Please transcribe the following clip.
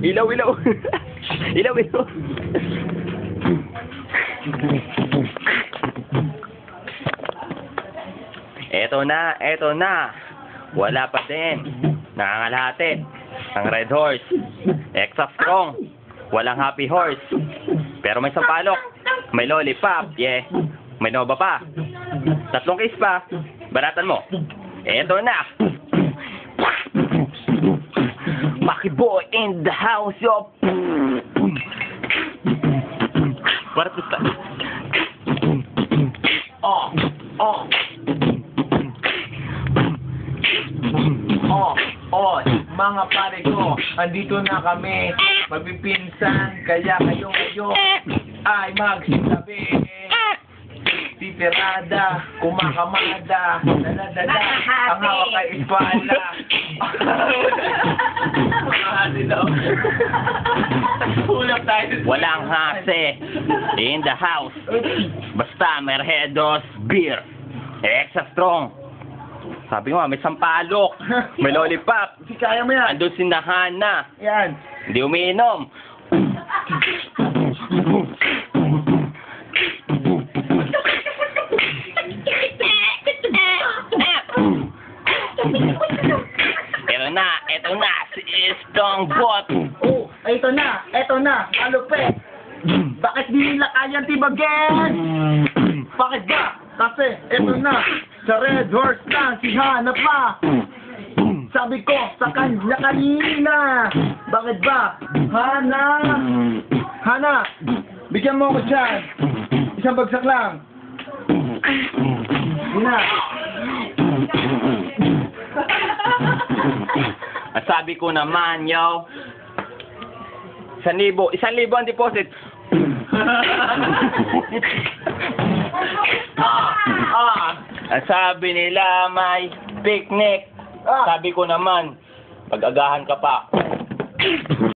Ilaw, ilaw. Ilaw, ilaw. Eto na, eto na. Wala pa din. Nangangalahati. Ang Red Horse. Extra strong. Walang Happy Horse. Pero may sampalok. May lollipop. Yeah. May Nova pa. 3 case pa. Baratan mo. Eto na. Maki boy in the house, yo. Para to start. Oh. Mga pare ko, andito na kami, magpipinsan, kaya kayo ay magsasabi. Titirada, kumakamada, daladala, ang hawak kay espalda. Hulap tayo. Walang hase. In the house. Basta Mercedes beer. Extra strong. Sabi mo, may sampalok. May lollipop. Si kaya mo yan. Andun si Nahana. Yan. Hindi umiinom. Eto na, si Strong Bot. Oh, eto na, malupit. Bakit di nila kayang tibagin? Bakit ba? Kasi eto na, sa Red Horse lang, si Hana pa. Sabi ko sa kanya kanina, bakit ba? Hana, bigyan mo ako dyan. Isang bagsak lang. Hina. At sabi ko naman, yo, 1,000 ang deposit. At sabi nila may picnic. Sabi ko naman, mag-agahan ka pa.